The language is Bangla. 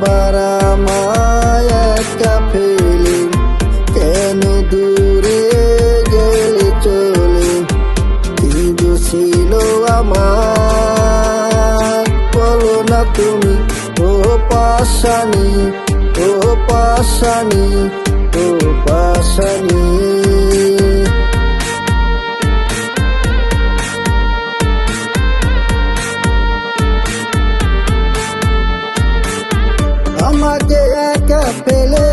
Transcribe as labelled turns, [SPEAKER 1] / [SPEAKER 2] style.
[SPEAKER 1] আবার আমায় একা ফেলে কেন দূরে গেলে চলে? কি দোষ ছিল আমার বলো না তুমি, ও পাশানি, ও পাশানি, ও পাশানি। আমাকে একা ফেলে